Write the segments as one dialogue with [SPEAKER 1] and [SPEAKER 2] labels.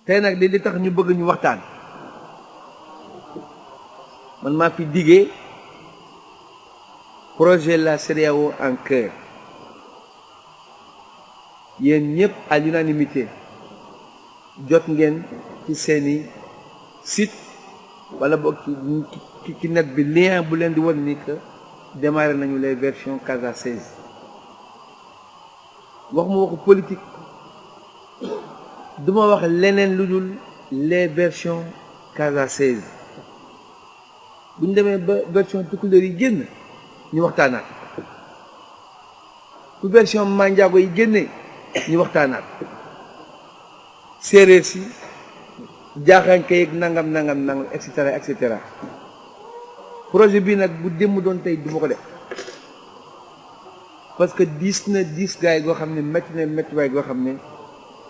[SPEAKER 1] tey nag li tax ñu bëgg ñu waxtaan man maa fi diggee projet la CEDEAO en cœur yéen ñëpp à l'unanimité jot ngeen ci seeni site wala boog ci net bi lien bu leen di wan ni que démarré nañu les versions Casa 16 wax ma waxu politique duma wax leneen lu dul les versions Casa 16 bu ñu demee ba version tukulóor yi génn ñu waxtaanaat bu version manjaago yi génnee ñu waxtaanaat séeréer si jaaxaanke yeeg nangam et cetera projet bii nag bu démb doon tey du ma ko def parce que diis gaay goo xam ne métti waay goo xam ne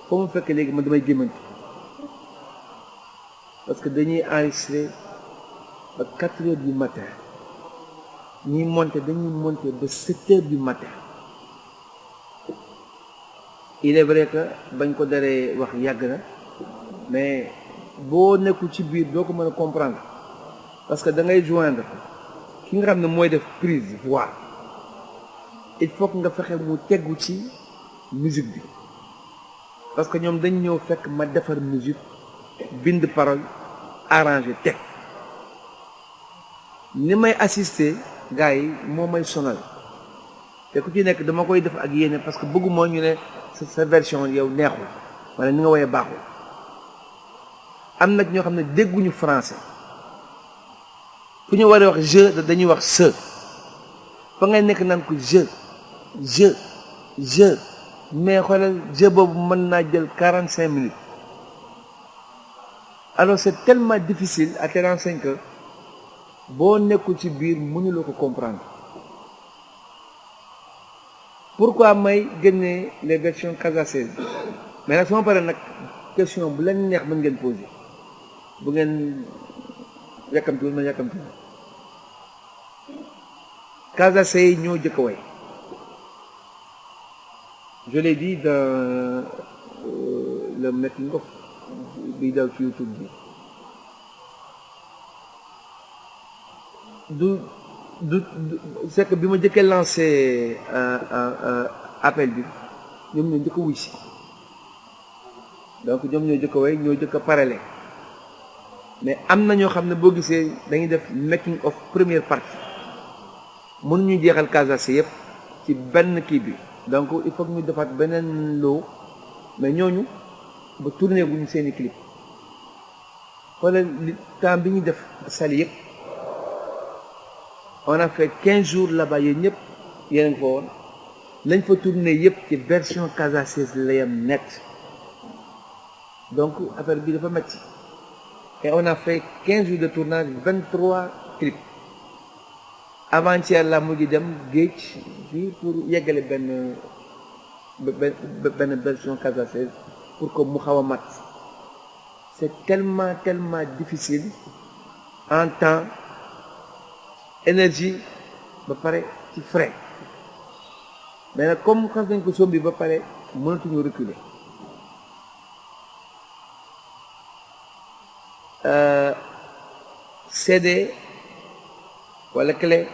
[SPEAKER 1] foo mu fekk léegi man damay gémmanti parce que dañuy enregistré ba 4 heures du matin dañuy monter ba 7 heures du matin il est vrai que bañ ko daree wax yàgg na mais boo nekkul ci biir doo ko mën a comprendre parce que da ngay joindre ki nga xam ne mooy def prise voix il faut que nga fexe mu teggu ci musique bi parce que ñoom dañ ñëw fekk ma defar musique bind parole arrangé teg ni may assister gars yi moo may sonal te ku ci nekk dama koy def ak yéene parce que bëgguma ñu ne sa version yow neexul wala ni nga woyee baaxul am nag ñoo xam ne dégguñu français fu ñu waree wax je dañuy wax se fa ngay nekk naan ko je mais xoolal je boobu mën naa jël 45 minutes alors c'est tellement difficile à tel enseigne que boo nekkul ci biir mënuloo ko comprendre pourquoi may génnee les versions Casa 16 mais nag sama pare nag question bu leen neex mën ngeen poser bu ngeen yàkkamtiwul ma yàkkamtiwul Casa 16 ñoo jëkk a way je l'ai dit dans le making of bi daw ci YouTube bi du c'est que bi ma jëkkee lancé appel bi ñoom ñoo jëkk a wuy si donc ñoom ñoo jëkk a way ñoo jëkk a parallèle mais am na ñoo xam ne boo gisee dañuy def making of première partie mënuñu jeexal Casa yëpp ci benn kii bi donc il faut que ñu defaat beneen loo mais ñooñu ba tourné guñu seeni clip wala temps bi ñu def sali yëpp on a fait 15 jours là-bas yéen ñëpp yéen a ngi fa woon lañ fa tourné yëpp ci version Casa 16 la yam net donc affaire bi dafa metti et on a fait 15 jours de tournage 23 clips avant-hier la mujj dem géej fii pour yeggale benn version Casa 16 pour que mu xaw a mat c'est tellement difficile en temps énergie ba pare ci frais mais nag comme xas nañ ko sombi ba pare mënatuñu reculer CD wala clé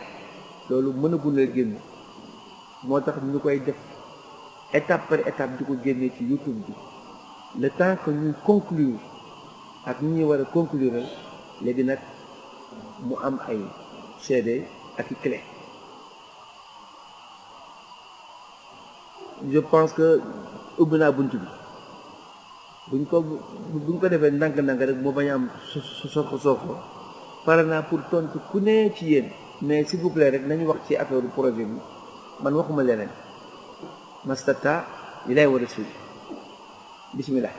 [SPEAKER 1] loolu mënagul a génn moo tax ñu koy def étape par étape di ko génnee ci YouTube bi le temps que ñuy conclure ak ñi ñuy war a conclure léegi nag mu am ay CD ak i clé je pense que ubbi naa bunt bi buñ ko defee ndànk-ndànk rek moo bañ a am sooko pare naa pour tontu ku ne ci yéen mais s'il vous plaît rek nañu wax ci affaire projet bi man waxuma leneen mastata li lay war a suivi bismillah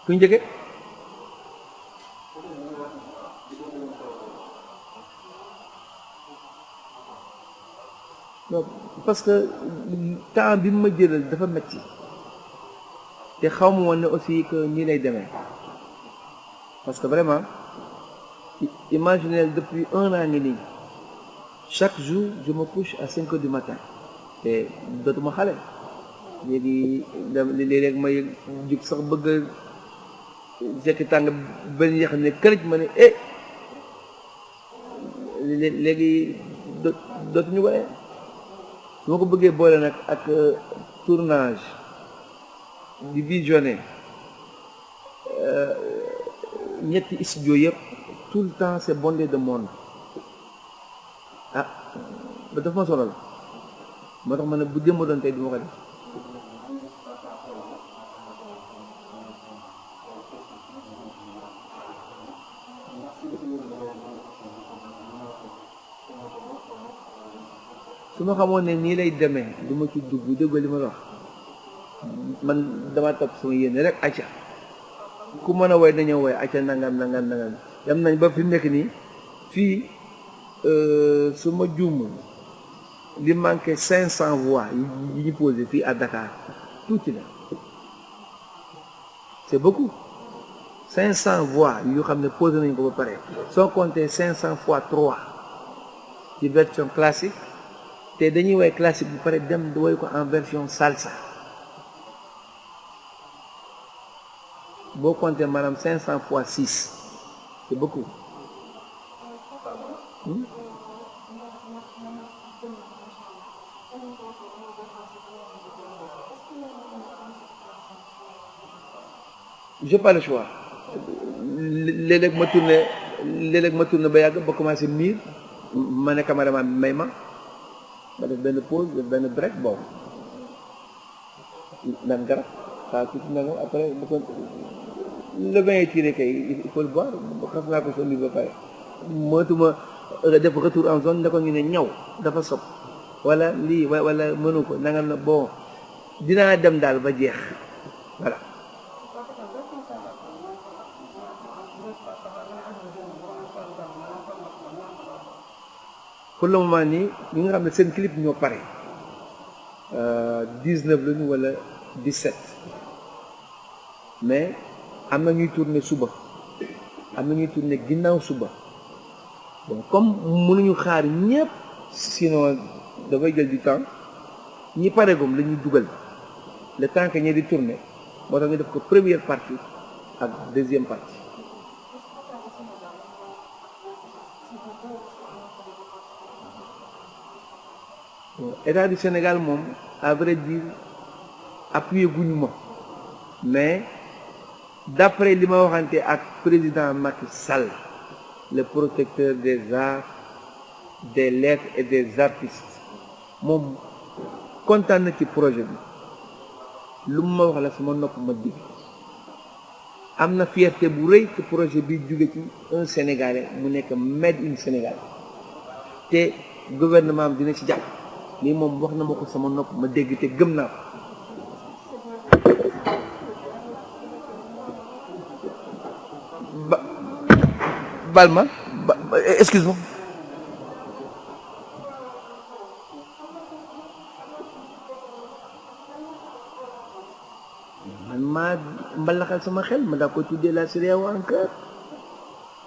[SPEAKER 1] kuñ njëkke non parce que temps bi ma jëlal dafa metti te xaw ma woon ne aussi que nii lay demee parce que vraiment imaginez depuis 1 an ngi nii chaque jour je me couche à 5 heures du matin te dootuma xale léegi léeg-léeg may jug sax bëgg a jekki tàng benn yax ne kërëj ma ne léegi dootuñu ko ne su ma ko bëggee boole nag ak tournage di visionné ñetti studio yëpp tout le temps c'est bondé de monde ah ba daf ma sonal moo tax ma ne bu démb doon tey du ma ko def su ma xamoon ne nii lay demee du ma ci dugg déggoo li ma la wax man dama topp sama yéene rek acca ku mën a woy dañoo woy acca nangam dem nañ ba fi mu nekk nii fii su ma juumul li manqué 500 voix yi ñu posé fii à Dakar tuuti na c'est beaucoup 500 voix yu xam ne posé nañ ko ba pare soo compté 500 fois 3 ci version classique te dañuy woy classique bu pare dem woy ko en version salsa boo compté maanaam 500 fois 6 c'est beaucoup j'ai pas le choix léeg-léeg ma tourné ba yàgg ba commencé miir ma ne cameraman bi may ma def benn pause def benn break boobu naan garab xaar tuuti nangam après bu ko le vin est tiré kay il faut le boire xas naa ko sonni ba pare mootuma def retour en zone ne ko ñu ne ñaw dafa sob wala lii wala mënu ko nangal na bon dinaa dem daal ba jeex voilà pour le moment nii ñi nga xam ne seen clip ñoo pare 19 lañu wala 17 mais am na ñuy tourner suba am na ñuy tourner ginnaaw suba bon comme mënuñu xaar ñëpp sinon dafay jël du temps ñi paregum la ñuy dugal le temps que ñi di tourner moo tax ñu def ko première partie ak deuxième partie État du Sénégal moom à vrai dire appuyé guñu ma mais d'après li ma waxante ak président Macky Sall le protecteur des arts des lettres et des artistes moom kontaan na ci projet bi lu mu ma wax la sama nopp ma digg am na fierté bu rëy que projet bi jóge ci un Sénégalais mu nekk made in Sénégal te gouvernement bi dina ci jàpp lii moom wax na ma ko sama nopp ma dégg te gëm naa ko bal ma excuse-moi man maa mbalaxal sama xel ma daa ko tuddee la CEDEAO en cœur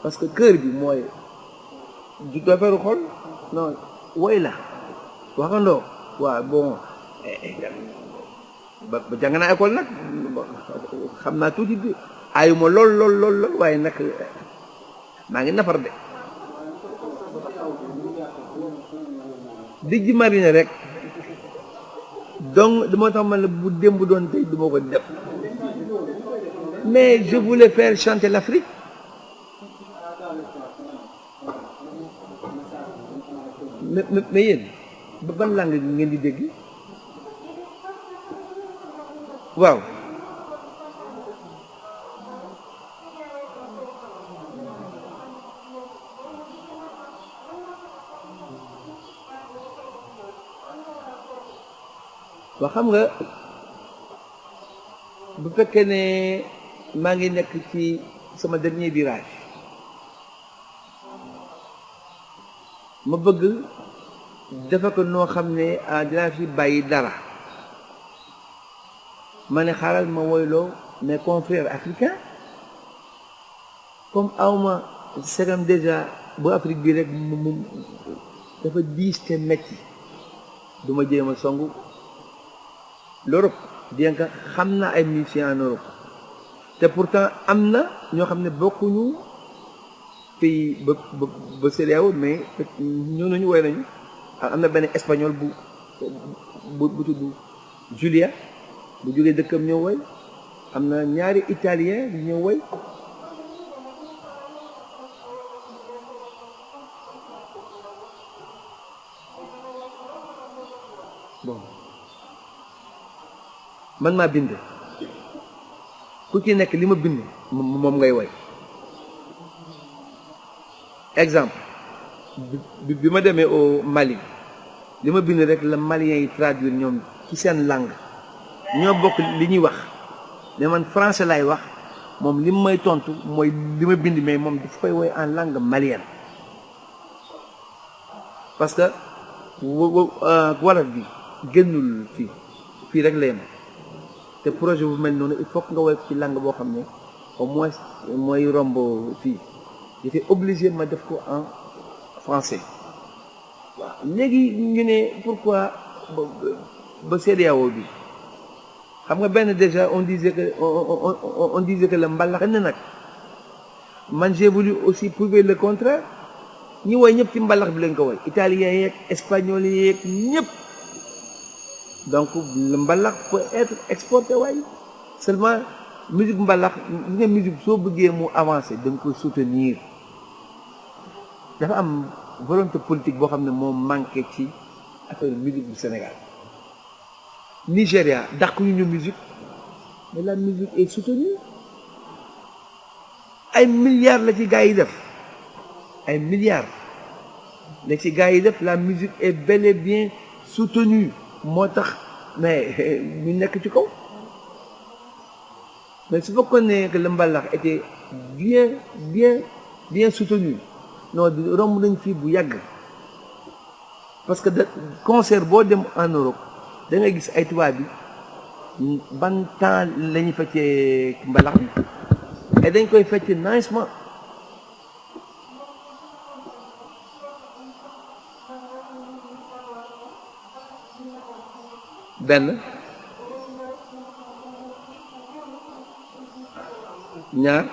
[SPEAKER 1] parce que cœur bi mooy du affaire xol non woy la waxandoo waaw bon ba jàng naa école nag xam naa tuuti bi ayuma lool waaye nag maa ngi nafar de dijji marine rek donc moo tax man la bu démb doon tey du ma ko def mais je voulais faire chanter l'Afrique mais yéen ban langue ngeen di dégg waaw xam nga bu fekkee ne maa ngi nekk ci sama dernier virage ma bëgg defe ko noo xam ne dinaa fi bàyyi dara ma ne xaaral ma woyloo mes confrères africains comme awma segam déjà bu Afrique bi rek mu dafa diis te metti du ma jéem a songu l'Europe bien que xam naa ay musiciens en Europe te pourtant am na ñoo xam ne bokkuñu pays ba CEDEAO mais ñoo nañu woy nañu am na benn espagnol bu tudd Julia bu jógee dëkkam ñëw woy am na ñaari italien yu ñëw woy bon man maa bind ku ci nekk li ma bind moom ngay woy exemple bi ma demee au Mali li ma bind rek la Maliens yi traduire ñoom ci seen langue ñoo bokk li ñuy wax mais man français lay wax moom li may tontu mooy li ma bind mais moom daf koy woy en langue malienne parce que wolof bi génnul fii rek la yem te projet bu mel noonu il faut que nga woy ci langue boo xam ne au moins mooy romb fii j'étais obligé ma def ko en français waaw léegi ñu ne pourquoi ba CEDEAO bi xam nga benn déjà on disait que le mbalax ne nag man j'ai voulu aussi prouver le contraire ñi woy ñëpp ci mbalax bi lañ ko woy italien yeeg espagnol yeeg ñëpp donc le mbalax peut être exporté waaye seulement musique mbalax li nga musique soo bëggee mu avancer da nga koy soutenir dafa am volonté politique boo xam ne moo manqué ci affaire musique du Sénégal Nigéria dàquñu ñu musique mais la musique est soutenue ay milliards la ci gars yi def ay milliards la ci gars yi def la musique est bel et bien soutenue moo tax mais ñu nekk ci kaw mais su fekkoon ne que le mbalax était bien soutenu non romb nañ fii bu yàgg parce que concert boo dem en Europe da ngay gis ay tubaab bi ban temps la ñuy feccee mbalax bi et dañ koy fecc nicement benn ñaar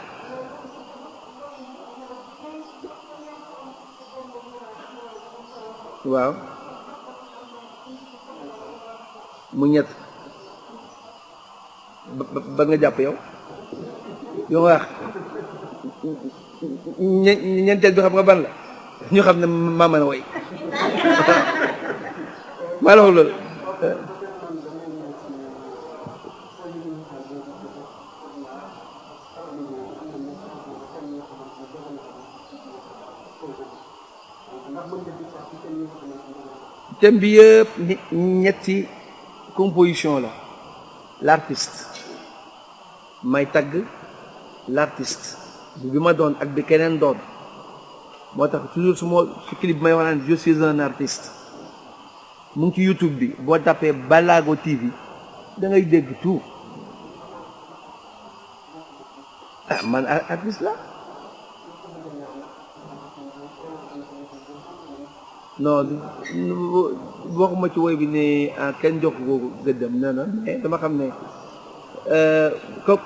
[SPEAKER 1] waaw mu ñett ba nga jàpp yow wax ñeenteel bi xam nga ban la ñu xam ne maa mën a woy maa la wax loolu thème bi yëpp ñetti composition la l'artiste may tagg l'artiste bi ma doon ak bi keneen doon moo tax toujours su clip bi may wax naan je suis un artiste mu ngi ci YouTube bi boo tapee Balago TV da ngay dégg tout ah man artiste la non waxuma ci woy bi ne kenn jox ko gëddam nee na mais dama xam ne wax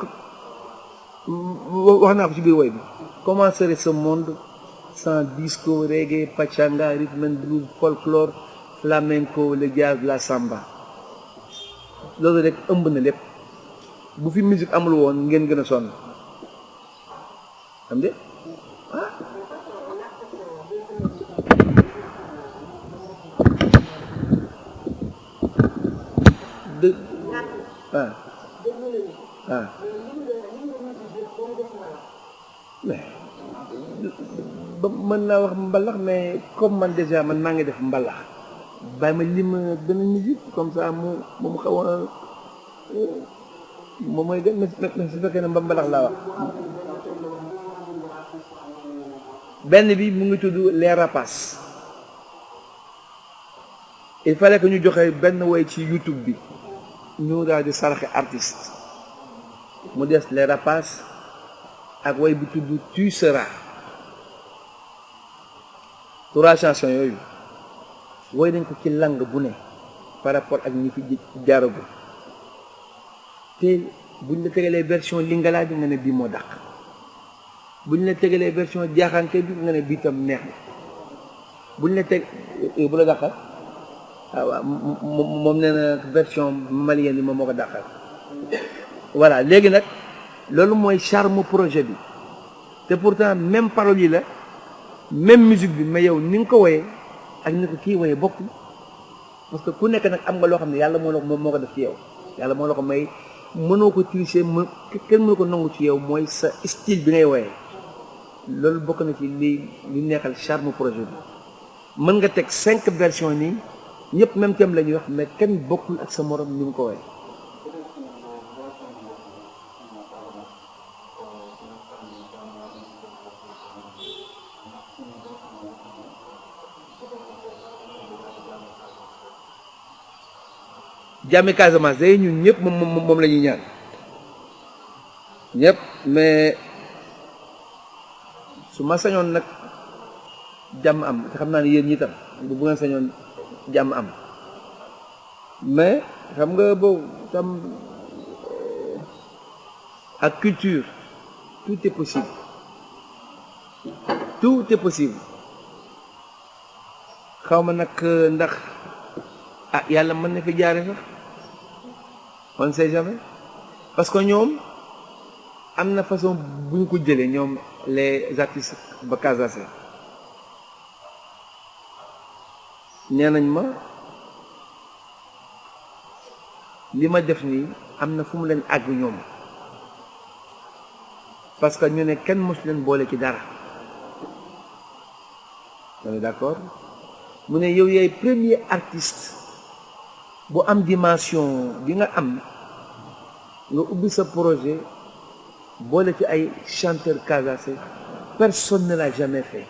[SPEAKER 1] naa ko ci biir woy bi comment serait ce monde sans disco, reggae, pachanga, rhythm and blues, folklore, flamenco, le jazz, la samba loolu rek ëmb na lépp bu fi musique amul woon ngeen gën a sonn xam de ba mën naa wax mbalax mais comme man déjà man maa ngi def mbalax bàyyi ma lim benn musique comme ça mu xaw a moom mooy gën na su fekkee ne mbalax laa wax benn bi mu ngi tudd les rapaces il fallait que ñu joxe benn woy ci YouTube bi ñu daal di saraxe artiste mu des les rapaces ak woy bi tudd tu seras 3 chansons yooyu woy nañ ko ci langue bu ne par rapport ak ñi fi jaaragul te buñ la tegalee version lingala bi nga ne bii moo dàq buñ la tegalee version jaaxanke bi nga ne bii tam neex na buñ la teg bu la dàqal waaw moom nee na version malienne bi moom moo ko dàqal voilà léegi nag loolu mooy charme projet bi te pourtant même parole yi la même musique bi mais yow ni nga ko woyee ak ni ko kii woyee bokkul parce que ku nekk nag am nga loo xam ne yàlla moo ko def ci yow yàlla moo la ko may mënoo ko tricher kenn mënu ko nangu ci yow mooy sa style bi ngay woyee loolu bokk na ci li neexal charme projet bi mën nga teg 5 versions nii ñëpp même thème la ñuy wax mais kenn bokkul ak sa morom ni mu ko woyee jàmmi Casamance day ñun ñëpp moom la ñuy ñaan ñëpp mais su ma sañoon nag jàmm am te xam naa ne yéen ñi tam bu ngeen sañoon jàmm am mais xam nga boobu tam ak culture tout est possible tout est possible xaw ma nag ndax ah yàlla mën na fi jaare sax on ne sait jamais parce que ñoom am na façon bu ñu ko jëlee ñoom les artistes ba Casamance nee nañ ma li ma def nii am na fu mu leen àgg ñoom parce que ñu ne kenn mosu leen boole ci dara on est d'accord mu ne yow yaay premier artiste bu am dimension bi nga am nga ubbi sa projet boole ci ay chanteur Casamance personne ne l'a jamais fait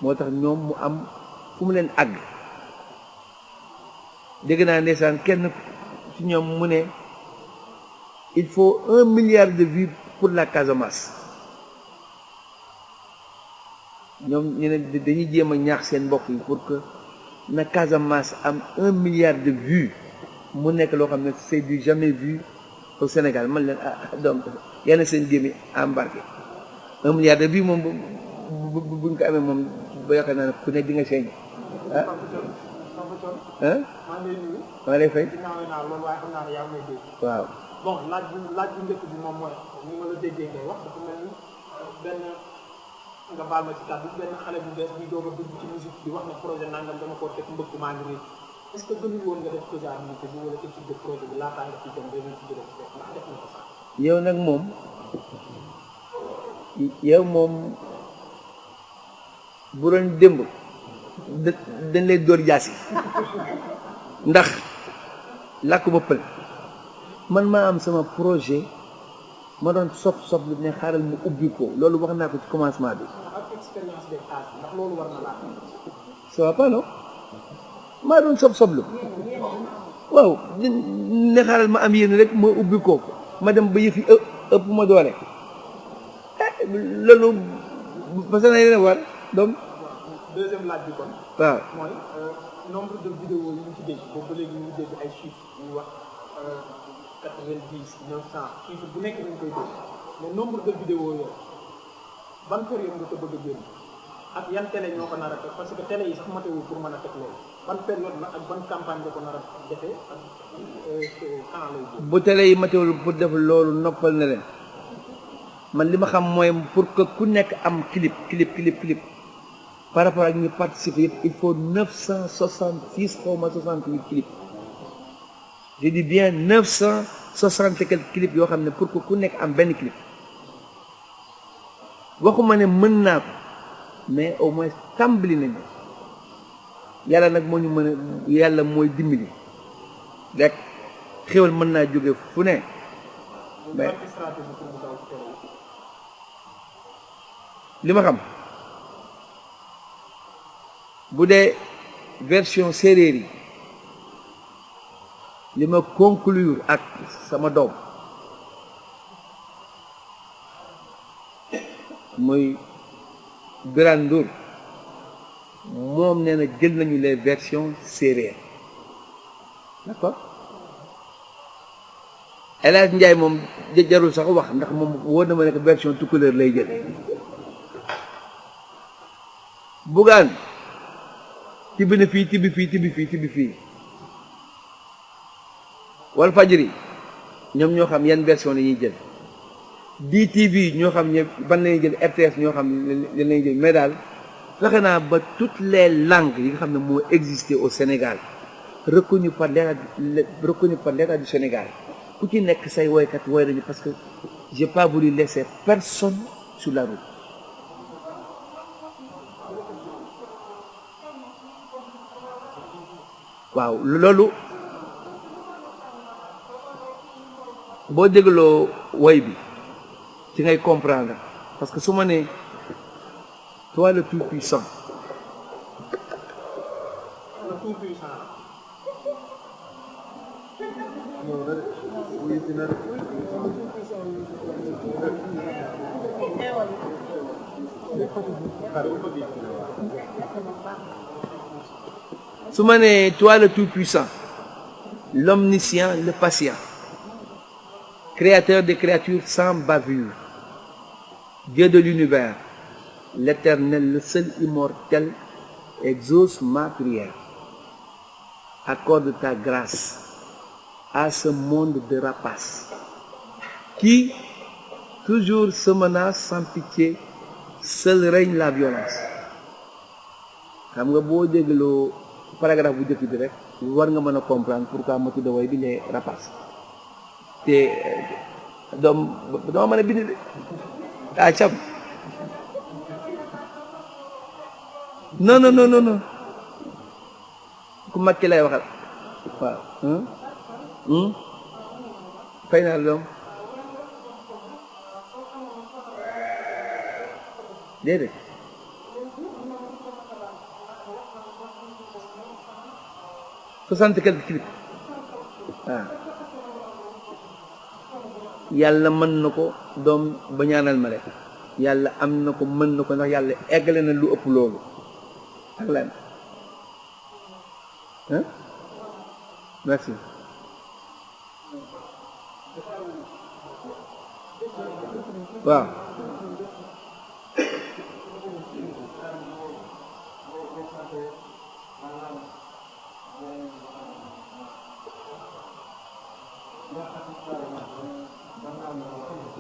[SPEAKER 1] moo tax ñoom mu am fu mu leen àgg dégg naa ndeysaan kenn ci ñoom mu ne il faut 1 milliard de vues pour la Casamance ñoom ñu ne dañuy jéem a ñaax seen mbokk yi pour que na Casamance am 1 milliard de vues mu nekk loo xam ne c'est du jamais vu au Sénégal man leen donc yenn seen jéemi embarqué 1 milliard de vues moom buñ ko amee moom ba yaakaar naa ne ku nekk di nga seeñ maa lay fay waaw
[SPEAKER 2] bon laaj bu njëkk bi moom mooy ni ma la déggee ngay wax dafa mel ni benn nga baal ma ci kàddu benn xale bu bees bi doog a dugg ci musique bi wax ne projet nangam dama koo teg mbëkk maa ngi nii est-ce que gënul woon nga def faisabilité bi wala étude de projet bi laataa nga ci dem ba ñu ci jëlee ci def ndax def na ko sax.
[SPEAKER 1] yow nag moom yow moom bu doon démb dañ lay dóor jaasi ndax làkk ba pël man maa am sama projet ma doon sob lu ne xaaral mu ubbi ko loolu wax naa ko ci commencement bi.
[SPEAKER 2] ak expérience des âges ndax loolu war na laa.
[SPEAKER 1] ça va pas non maa doon soblu waaw ne xaaral ma am yéen rek ma ubbi ko ma dem ba yëfi ëpp ma doole loolu parce que na yéen war donc.
[SPEAKER 2] deuxième laaj bi kon.
[SPEAKER 1] waaw
[SPEAKER 2] mooy nombre de vidéos yi ñu ci dégg boobu ba léegi ñu dégg ay chiffres ñuy wax 90 900 chiffre bu nekk dañ koy dégg mais nombre de vidéos yooyu ban période nga ko bëgg a génn ak yan télé ñoo ko nar a teg parce que télé yi sax matewul pour mën a teg loolu ban période la ak ban campagne nga ko nar a defee ak temps lay jël.
[SPEAKER 1] bu télé yi matewul pour def loolu noppal na leen man li ma xam mooy pour que ku nekk am clip par rapport ak ñu participer yëpp il faut 966 xaw ma 68 clips je dis bien 960 et quelques clips yoo xam ne pour que ku nekk am benn clip waxuma ne mën naa ko mais au moins tàmbali nañu yàlla nag moo ñu mën a yàlla mooy dimbali rek xéwal mën naa jóge fu ne mais li ma xam bu dee version séeréer yi li ma conclure ak sama doom muy Birane Ndour moom nee na jël nañu les versions séeréer d'accord El Hadj Ndiaye moom jarul sax wax ndax moom wóor na ma ne version tukulóor lay jël Bougane tibb na fii tibb fii tibb fii tibb fii Walfadjri ñoom ñoo xam yan version la ñuy jël DTV ñoo xam ñëpp ban la ñuy jël RTS ñoo xam lan la ñuy jël mais daal fexe naa ba toutes les langues yi nga xam ne moo existé au Sénégal reconnu par l'État du Sénégal ku ci nekk say woykat woy nañu parce que j'ai pas voulu laisser personne sur la route waaw loolu boo dégloo woy bi ci ngay comprendre parce que su ma nee toi le tout puissant su ma nee toi le tout puissant l'omniscient le patient créateur des créatures sans bavure Dieu de l'univers l'Éternel le seul immortel exauce ma prière accorde ta grâce à ce monde de rapaces qui toujours se menace sans pitié seul règne la violence xam nga boo dégloo paragraphe bu njëkk bi rek war nga mën a comprendre pourquoi ma tudd woy bi les rapaces te dama mën a bind de cam non ku mag ki lay waxal waaw fay naa la doom déedéet soixante quelques clips waaw yàlla mën na ko doom ba ñaanal ma rek yàlla am na ko mën na ko ndax yàlla eggale na lu ëpp loolu ak lan merci waaw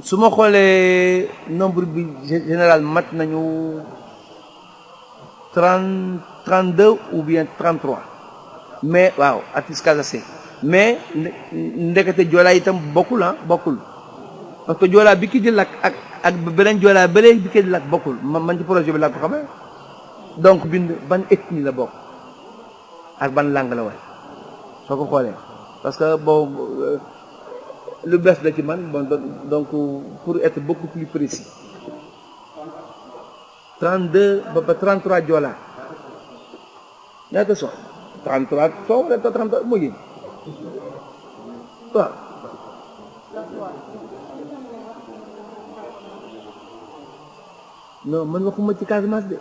[SPEAKER 1] su ma xoolee nombre bi général mat nañu 32 ou bien 33 mais waaw artiste casacé mais ndekete joolaa itam bokkul bokkul parce que joolaa bi ki di lakk ak beneen joolaa ba léegi bi ki di lakk bokkul man ci projet bi laa ko xamee donc bind ban ethnie la bokk ak ban langue la way soo ko xoolee parce que bon lu bees la ci man bon donc pour être beaucoup plus précis 32 ba 33 Joola ñaata son 33 son wala 33 mu ngi waaw non man waxuma ci Casamance de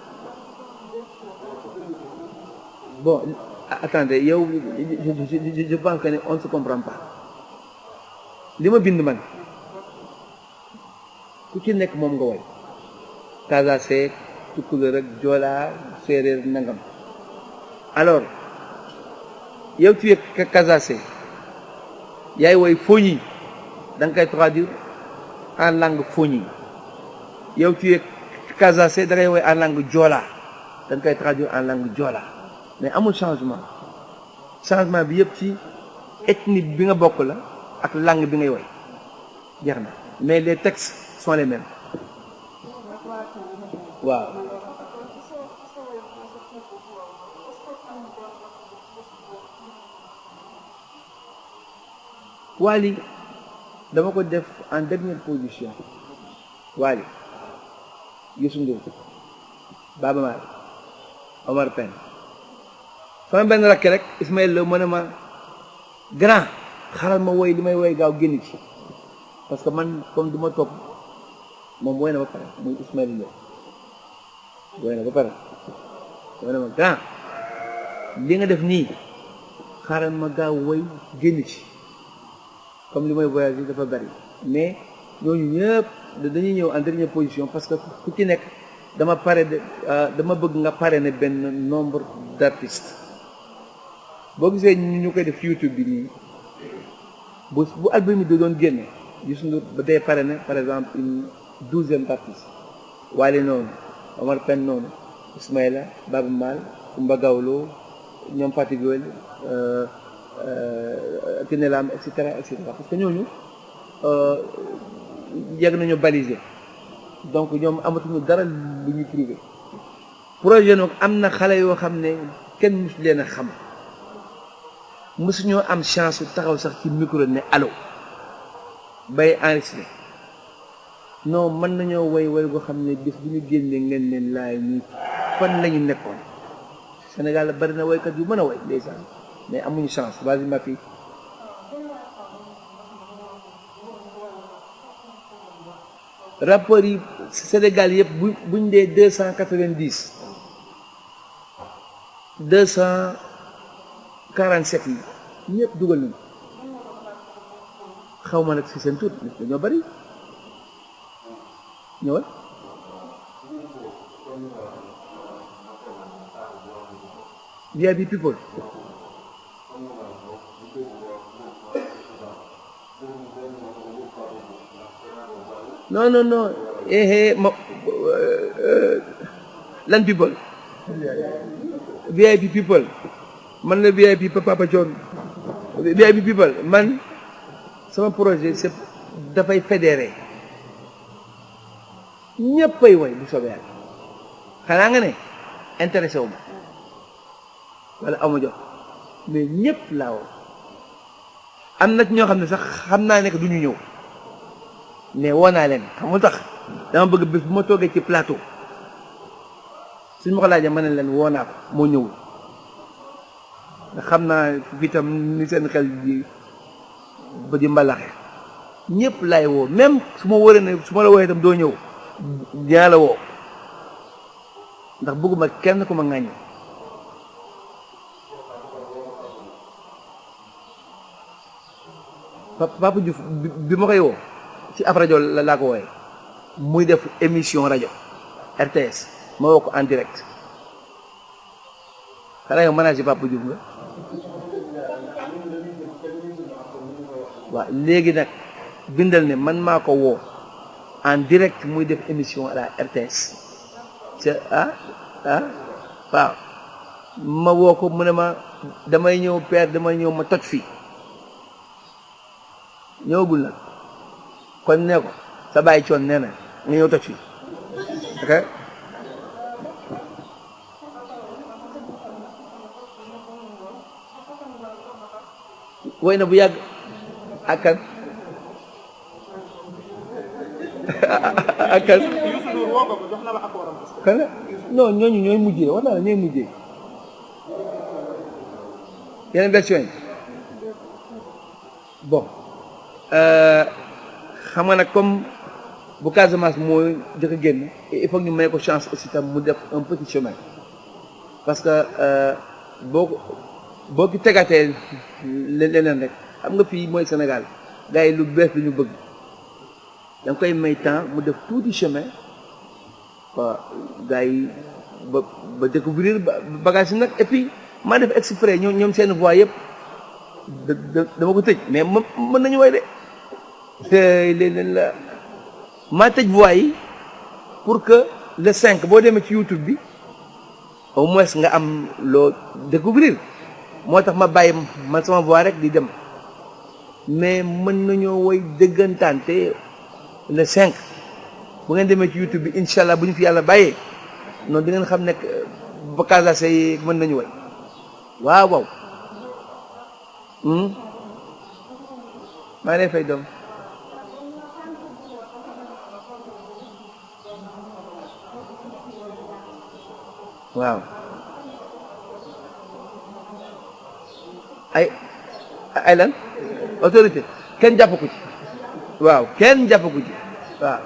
[SPEAKER 1] bon attendez yow je pense que ne on ne se comprend pas li ma bind man ku ci nekk moom nga woy Casaase Tukulóor ak Joola séeréer nangam alors yow tu es Casaase yaay woy Fogni da nga koy traduire en langue Fogni yow tu es Casaase da ngay woy en langue Joola da nga koy traduire en langue Joola mais amul changement bi yëpp ci ethnie bi nga bokk la ak langue bi ngay woy jeex na mais les textes sont les mêmes waaw Wally dama ko def en dernière position Wally Youssou Ndour Baaba Maal Omar Pène sama benn rakk rek Ismaël Lo mu ne ma grand xaral ma woy li may woy gaaw génn ci parce que man comme du ma topp moom woy na ba pare muy Ismaël Lo woy na ba pare dama ne ma grand li nga def nii xaaral ma gaaw woy génn ci comme li may voyage dafa bari mais ñooñu ñëpp dañuy ñëw en dernière position parce que ku ci nekk dama bëgg nga pare ne benn nombre d'artistes boo gisee ñu koy def ci YouTube bi nii bu album bi doon génne Youssou Ndour ba tey pare na par exemple une 12e d'artistes Wally noonu Omar Pène noonu Ismaïla Baaba Maal Kumba Gawlo ñoom Fatick Gueye Kiné Lam et cetera parce que ñooñu yàgg nañu baliser donc ñoom amatuñu dara lu ñu prouvé projet nag am na xale yoo xam ne kenn mësu leen a xam mësuñoo am chance taxaw sax ci micro ne allo bay enregistré non mën nañoo woy goo xam ne bis bu ñu génnee ngeen leen laay ñu fan lañu nekkoon Sénégal bari na woykat yu mën a woy ndeysaan mais amuñu chance vas-y ma fille rapport yi Sénégal yëpp buñ dee 290 247 yi ñëpp dugal nañu xaw ma nag si seen tur dañoo bari ñëwal VIP people non lan people VIP people man la VIP Papa John VIP people man sama projet c'est dafay fédéré ñëppay woy bu soobee Yàlla xanaa nga ne intéressé wu ma wala amu jox mais ñëpp laa woo am na ñoo xam ne sax xam naa ne que du ñu ñëw mais woo naa leen xam nga tax dama bëgg bés bu ma toogee ci plateau suñ ma ko laajee ma ne leen woo naa ko moo ñëwul ndax xam naa fii tam ni seen xel di ba di mbalaxe ñëpp laay woo même su ma wóoree ne su ma la wooyee itam doo ñëw dinaa la woo ndax bëgguma kenn ku ma ŋàññi Papa Diouf bi ma koy woo ci ab rajo laa ko wooyee muy def émission rajo RTS ma woo ko en direct xanaa yow manager Papa Diouf nga waaw léegi nag bindal ne man maa ko woo en direct muy def émission à la RTS waaw ma woo ko mu ne ma damay ñëw père damay ñëw ma toj fii ñëwagul nag kon ne ko sa bàyyi coon nee na nga ñëw toj fii ok woy na bu yàgg ak kan ak kan kan non ñooñu ñooy mujjee wax naa la ñooy mujjee yeneen version yi bon xam nga nag comme bu Casamance mooy jëkk a génn il faut que ñu may ko chance aussi tam mu def un petit chemin parce que boo ki tegatee leneen rek xam nga fii mooy Sénégal gars yi lu bees lu ñu bëgg da nga koy may temps mu def tuuti chemin waaw gars yi ba découvrir bagage yi nag et puis maa def exprès ñoom seen voix yëpp dama ko tëj mais mën nañu way de leen la maa tëj voix yi pour que le 5 boo demee ci YouTube bi au moins nga am loo découvrir moo tax ma bàyyi man sama voix rek di dem mais mën nañoo woy dëggantaan te le 5 bu ngeen demee ci YouTube bi incha allah bu ñu fi yàlla bàyyee noonu di ngeen xam ne ba Casamance yi mën nañu woy waaw waaw maa ngi lay fay doom waaw ay lan autorité kenn jàpp ko ci waaw kenn jàpp ko ci waaw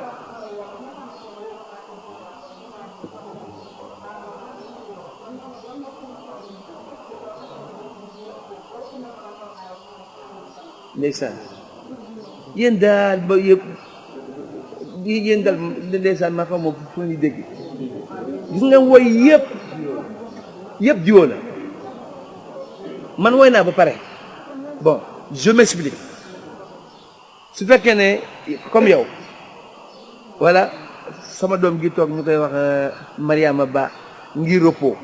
[SPEAKER 1] ndeysaan yéen daal ba yëpp yéen daal ndeysaan maa xam moom fu ñu dégg gis nga woy yëpp jiwoo la man woy naa ba pare bon je m'explique su fekkee ne comme yow voilà sama doom gi toog ñu koy wax Mariama Ba ngir repos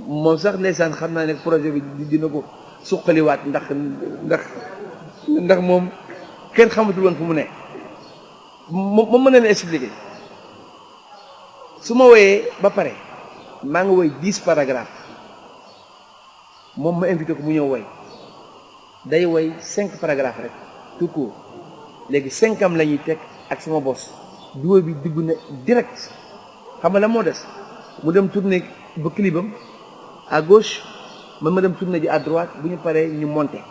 [SPEAKER 1] moom sax ndeysaan xam naa ne projet bi dina ko suqaliwaat ndax moom kenn xamatul woon fu mu ne moom mën na leen expliquer su ma woyee ba pare maa ngi woy 10 paragraphes moom ma invité ko mu ñëw woy day woy 5 paragraphes rek tout court léegi 5 am la ñuy teg ak sama bos duo bi dugg na direct xam nga la moo des mu dem tourner ba clipam à gauche man ma dem tourner ji à droite bu ñu paree ñu monter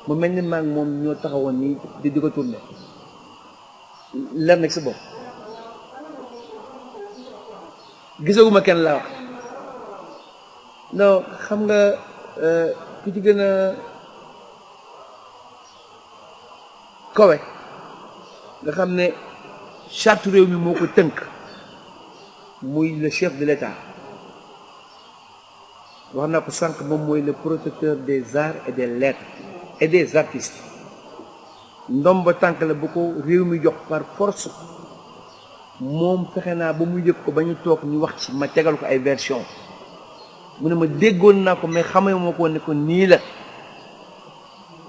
[SPEAKER 1] mu mel ni maa ngi moom ñoo taxawoon nii di ko tourner leer nag sa bopp gisaguma kenn la wax non xam nga ku ci gën a kawe nga xam ne charte réew mi moo ko tënk muy le chef de l'État wax naa ko sànq moom mooy le protecteur des arts et des lettres et des artistes ndomba tànk la bu ko réew mi jox par force moom fexe naa ba mu yëg ko ba ñu toog ñu wax ci ma tegal ko ay version mu ne ma déggoon naa ko mais xamee moo ko ne ko nii la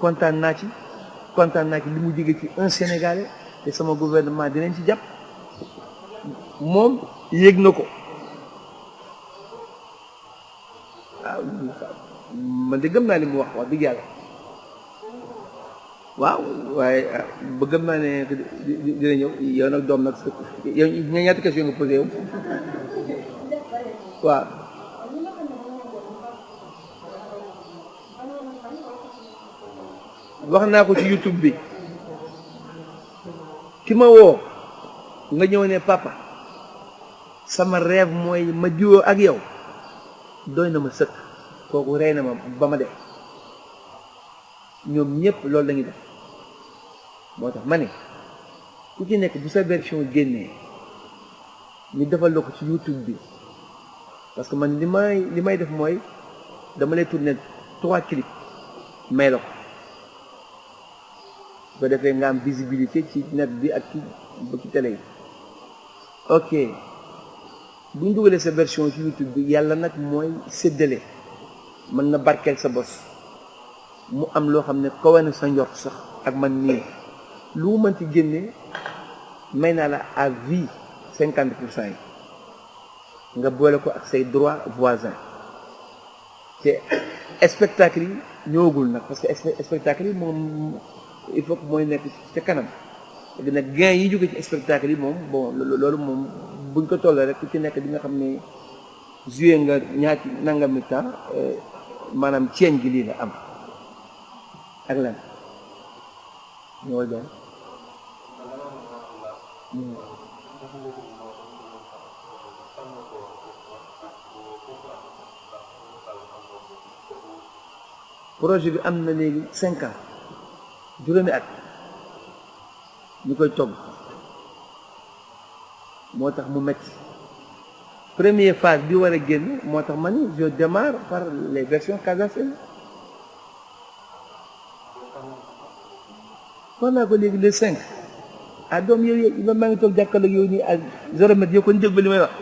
[SPEAKER 1] kontaan naa ci li mu jóge ci un Sénégalais te sama gouvernement dinañ ci jàpp moom yëg na ko waaw man de gëm naa li mu wax dëgg yàlla waaw waaye ba gëm naa ne dina ñëw yow nag doom nag yow ñaata question nga posé yow waaw wax naa ko ci YouTube bi ki ma woo nga ñëw ne papa sama rêve mooy ma jiwoo ak yow doy na ma sëkk kooku rey na ma ba ma def ñoom ñëpp loolu la ñuy def moo tax ma ne ku ci nekk bu sa version génnee ñu defal la ko ci YouTube bi parce que man li may def mooy dama lay tourner 3 clips may la ko ba defee nga am visibilité ci net bi ak ci télé yi ok bu ñu dugalee sa version ci YouTube bi yàlla nag mooy séddale mën na barkeel sa bos mu am loo xam ne kawe na sa njort sax ak man nii lu mu mënti génnee may naa la à vie 50% yi nga boole ko ak say droits voisins te spectacle yi ñëwagul nag parce que spectacle yi moom il faut que mooy nekk ca kanam léegi nag gain yi jóge ci spectacle yi moom bon loolu moom buñ ko tollee rek ku ci nekk di nga xam ne joué nga ñaati nangami temps maanaam ceeñ gi lii la am ak lan ñoo doon projet bi am na léegi 5 ans juróomi at ñu koy togg moo tax mu metti première phase bi war a génn moo tax ma ni je démarre par les versions casases wax naa ko léegi le 5 ah doom yow maa ngi toog jàkkaarloo ak yow nii ak 0 mètre yow kon dégg ba li may wax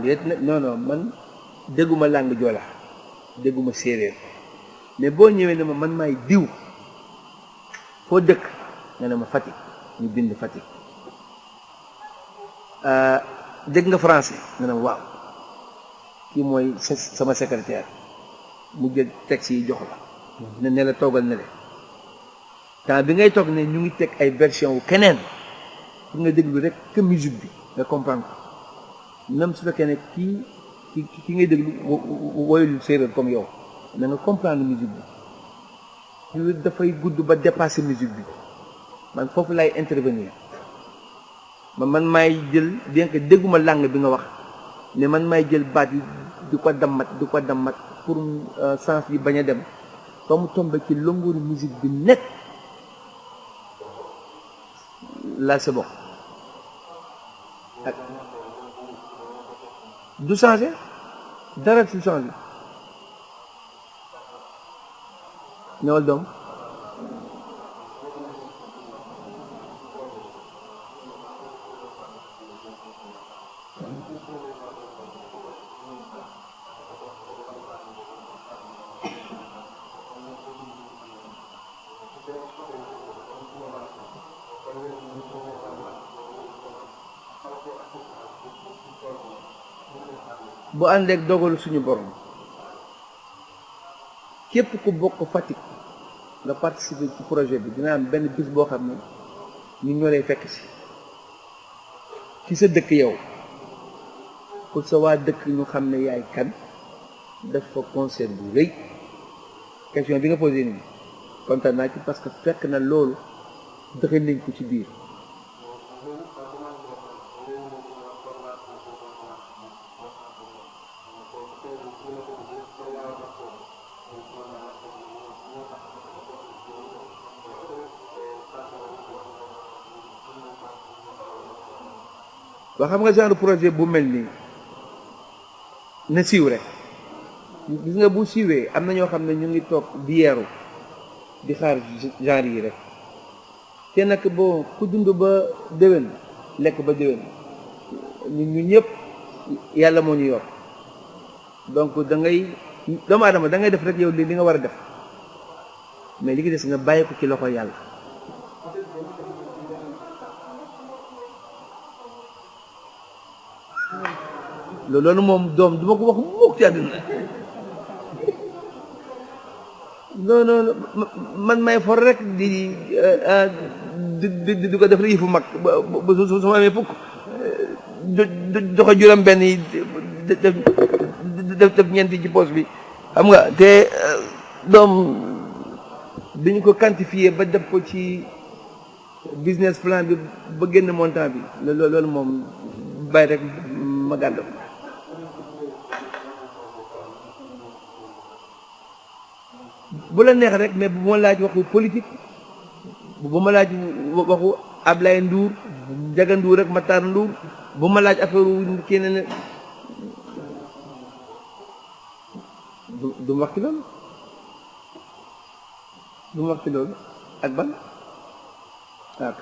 [SPEAKER 1] léet nag non man dégguma langue joola dégguma séeréer mais boo ñëwee ne ma man maay diw foo dëkk nga ne ma Fatick ñu bind Fatick dégg nga français nga ne ma waaw kii mooy sama secrétaire mu jël texte yi jox la ne la toogal na le temps bi ngay toog ne ñu ngi teg ay version wu keneen pour nga déglu rek que musique bi nga comprendre ko même su fekkee ne kii ki ngay déglu woyul séeréer comme yow na nga comprendre musique bi dafay gudd ba dépasser musique bi man foofu lay intervenir man maay jël bien que dégguma langue bi nga wax ne man maay jël baat yi di ko dammat pour sens yi bañ a dem ba mu tombé ci longueur musique bi net là c'est bon ak du changé dara du changé ñëwal doom bu ànd ak dogalu suñu borom képp ku bokk Fatick nga participer ci projet bi dina am benn bis boo xam ne ñu ñoo lay fekk si ci sa dëkk yow pour sa waa dëkk ñu xam ne yaay kan def fa concert bu rëy question bi nga posé nii kontaan naa ci parce que fekk na loolu dëxëñ nañ ko ci biir waa xam nga genre projet bu mel nii na siiw rek gis nga bu siiwee am na ñoo xam ne ñu ngi toog di yeeru di xaar genre yi rek te nag bon ku dund ba déwén lekk ba déwén ñu ñëpp yàlla moo ñu yor donc da ngay doomu aadama da ngay def rek yow li nga war a def mais li ki des nga bàyyi ko ci loxo yàlla loolu moom doom du ma ko wax mukk ci àdduna non man may for rek di ko def rek yëfu mag ba su ma amee fukk joxe juróom benn yi def ñeenti ci poos bi xam nga te doom dañu ko quantifier ba def ko ci business plan bi ba génn montant bi loolu moom bàyyi rek ma gàddu bu la neex rek mais bu ma laaj waxu politique bu ma laaj waxu Ablaye Ndour Ndiaga Ndour rek Matar Ndour bu ma laaj affaire keneen du ma wax ci loolu du ma wax ci loolu ak ban ok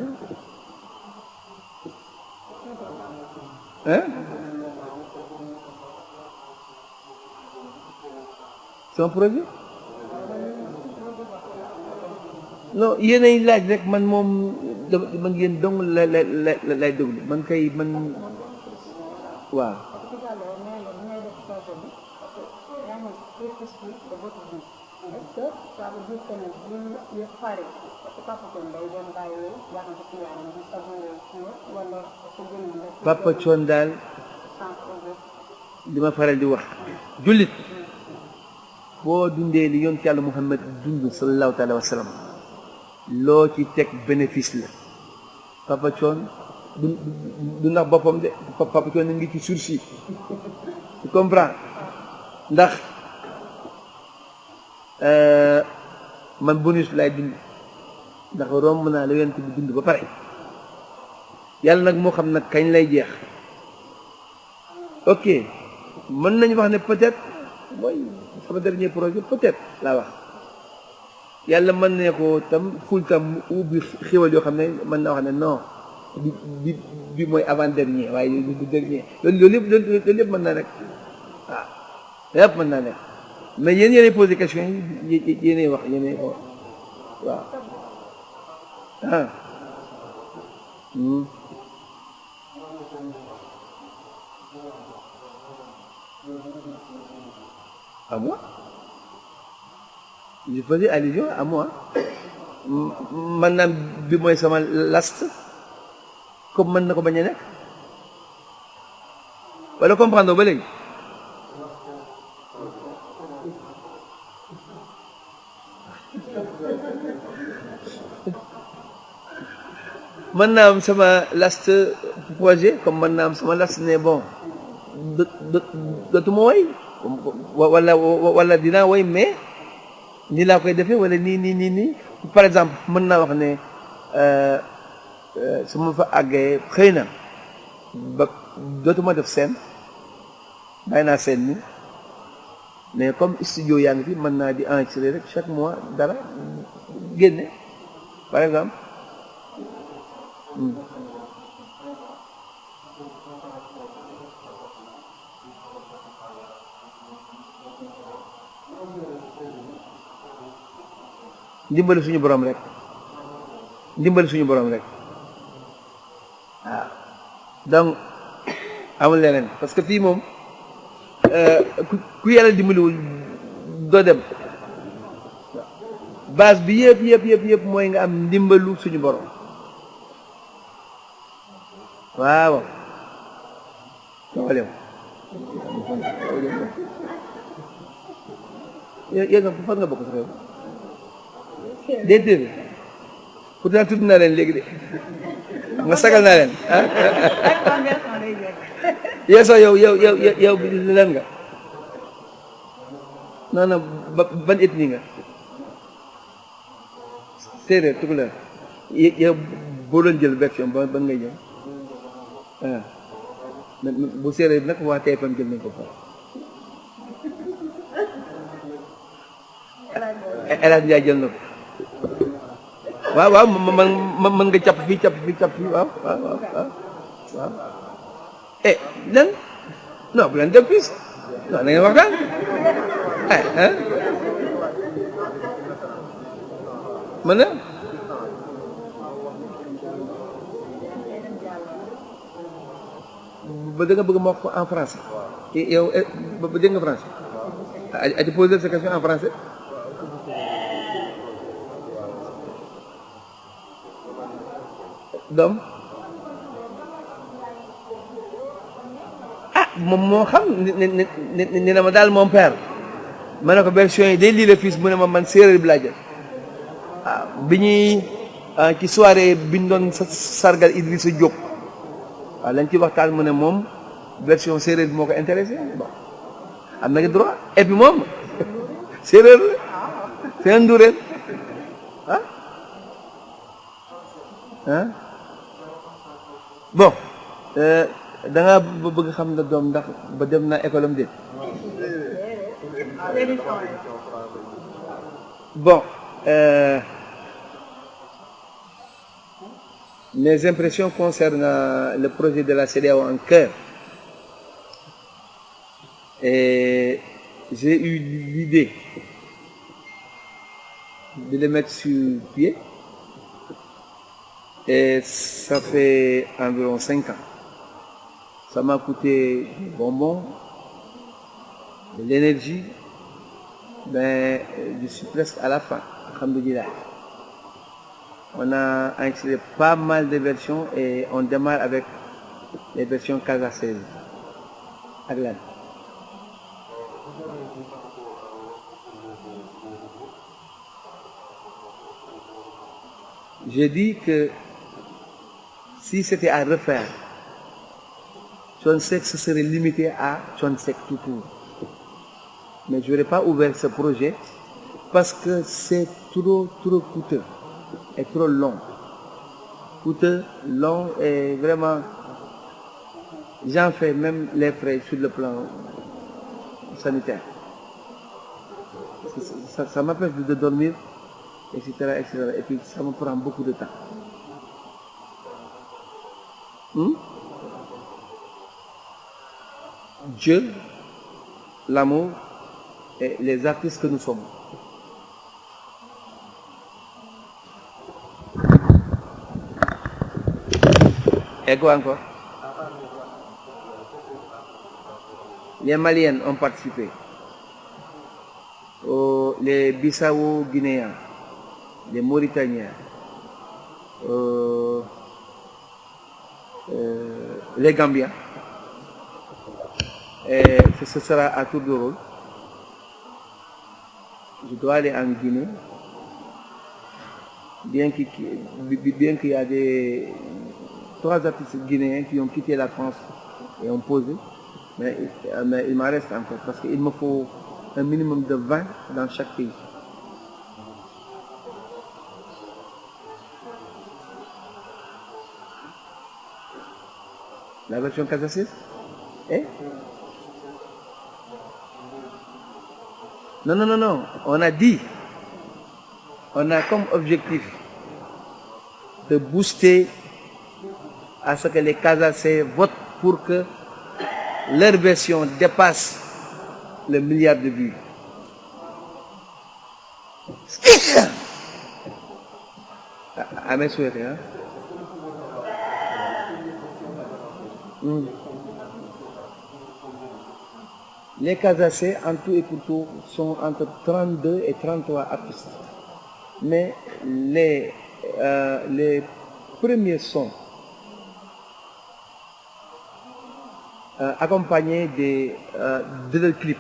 [SPEAKER 1] hein sama projet non yéenay laaj rek man moom man yéen dong lay déglu man kay man waaw Papa Thione daal li ma faral di wax jullit boo dundee li yonent Yàlla Muhammad dund sallallahu taala wa sallam loo ci teg bénéfice la Papa Thione du ndax boppam de Papa Thione ngi ci sursis tu comprends ndax man bonus lay dund ndax romb naa la yonent bi dund ba pare yàlla nag moo xam nag kañ lay jeex ok mën nañu wax ne peut-être mooy sama dernier projet peut-être laa wax yàlla mën ne ko tam ful tam ubbi xéwal yoo xam ne mën naa wax ne non bi mooy avant dernier waaye du dernier loolu yëpp mën naa nekk waaw yëpp mën naa nekk mais yéenay posé question yi yéenay wax yéenay waaw ah à moi je faisais allusion à moi maanaam bi mooy sama last comme mën na ko bañ a nekk wala comprendre ba léegi mën naa am sama last projet comme mën naa am sama last ne bon dootuma woy wala dinaa woy mais nii laa koy defee wala nii par exemple mën naa wax ne su ma fa àggee xëy na ba dootuma def scène bàyyi naa scène ni mais comme studio yaa ngi fi mën naa di enregistrer rek chaque mois dara génne par exemple ndimbali suñu borom rek waaw donc amul leneen parce que fii moom ku yàlla dimbaliwul doo dem base bi yëpp mooy nga am ndimbalu suñu borom waaw yéen nga fan nga bokk sa réew déedéet pourtant tudd naa leen léegi de nga sagal naa leen ah yow sax yow lan nga non ban ethnie nga séeréer tukulóor yow boo doon jël version ban ngay jël ah bu séeréer bi nag waa TFM jël nañ ko fa El Hadj Ndiaye jël na ko waaw mën nga capp fii waaw lan non bu leen dem fii non da ngeen waxtaan mën na ba da nga bëgg ma wax ko en français yow ba dégg nga français a ti poser sa question en français doom moom moo xam ni na ma daal mon père ma ne ko version yi day lii la fils mu ne ma man séeréer bi laa jël waaw bi ñuy ci soirée bi ñu doon sargal Idrissa Diop waaw lañ ci waxtaan mu ne moom version séeréer bi moo ko intéressé bon am na droit et puis moom séeréer la c'est un Ndourène bon da ngaa bëgg xam na doom ndax ba dem naa école am déet bon mes impressions concernant le projet de la CEDEAO en cœur et j'ai eu l'idée de le mettre sur pied et ça fait environ 5 ans. Ça m'a coûté des bonbons, de l'énergie, mais je suis presque à la fin, alhamdoulilah. On a enregistré pas mal de versions et on démarre avec les versions Casa 16. Aglan. J'ai dit que si c'était à refaire, Thione Seck se serait limité à Thione Seck tout court. Mais je n'aurais pas ouvert ce projet parce que c'est trop coûteux et trop long. Coûteux, long et vraiment, j'en fais même les frais sur le plan sanitaire. Ça m'empêche de dormir, etc. Et puis ça me prend beaucoup de temps. Dieu, l'amour et les artistes que nous sommes. Et quoi encore? Les Maliennes ont participé. Les Bissau-Guinéens, les Mauritaniens, les Gambiens. Et ce sera à tour de rôle. je dois aller en Guinée, bien qu'il y a trois artistes guinéens qui ont quitté la France et ont posé, mais il m'en reste encore, parce qu'il me faut un minimum de 20 dans chaque pays. La version Casa 6? Eh? Non. On a dit, on a comme objectif de booster à ce que les Casacés votent pour que leur version dépasse le milliard de vues. À mes souhaits, hein? Les Casacés, en tout et pour tout, sont entre 32 et 33 artistes. Mais les premiers sons accompagnés de leurs clips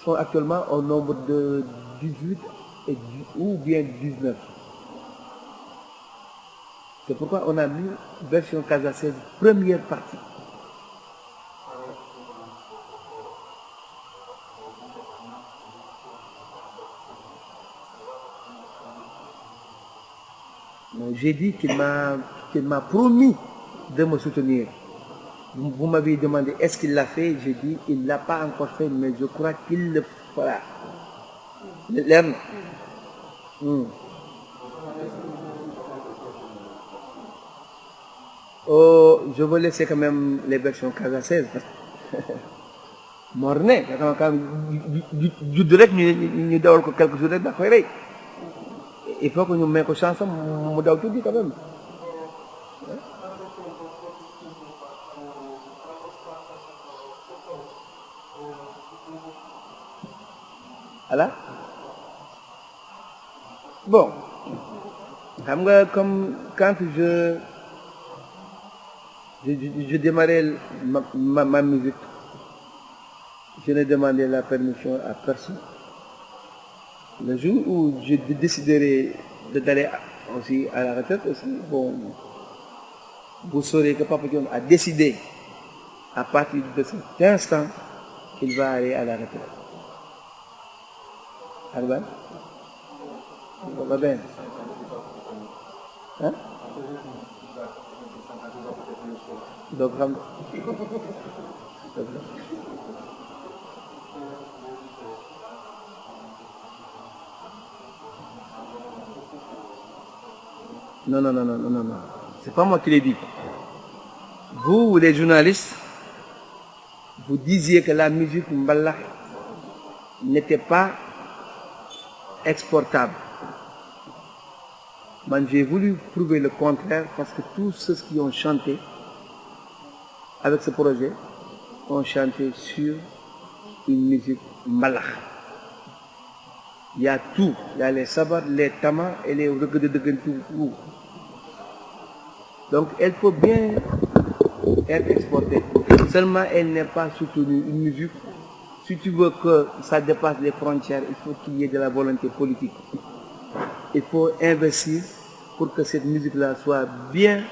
[SPEAKER 1] sont actuellement au nombre de 18 ou bien 19. C'est pourquoi on a mis version Casacés première partie. J'ai dit qu'il m'a promis de me soutenir. Vous m'avez demandé est-ce qu'il l'a fait. J'ai dit il ne l'a pas encore fait, mais je crois qu'il le fera. Oh, je veux laisser quand même les versions Casacés. Morné, quand du direct nous dawal ko quelques jours da koy rey. Il faut que nous mettions chance mu daw tout quand même. Voilà. Bon, comme quand je démarrais ma musique, je n'ai demandé la permission à personne. Le jour où je déciderai d'aller aussi à la retraite aussi, bon, vous saurez que Papa John a décidé à partir de cet instant qu'il va aller à la retraite. Alban? Va bien. Hein? Donc, non. C'est pas moi qui l'ai dit. Vous, les journalistes, vous disiez que la musique mbalax n'était pas exportable. Moi, j'ai voulu prouver le contraire parce que tous ceux qui ont chanté avec ce projet ont chanté sur une musique mbalax. Il y a tout. Il y a les sabbats, les tamas et les tout. Donc, elle peut bien être exportée. Seulement, elle n'est pas soutenue. Une musique, si tu veux que ça dépasse les frontières, il faut qu'il y ait de la volonté politique. Il faut investir pour que cette musique-là soit bien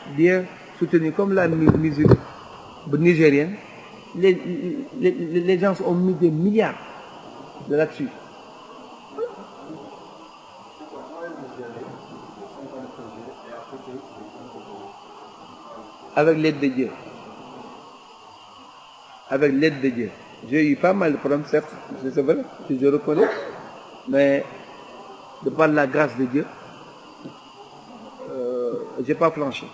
[SPEAKER 1] soutenue. Comme la musique nigérienne, les gens ont mis des milliards de là-dessus. Avec l'aide de Dieu. Avec l'aide de Dieu. J'ai eu pas mal de problèmes, certes, c'est vrai, je reconnais, mais de par la grâce de Dieu, je n'ai pas flanché.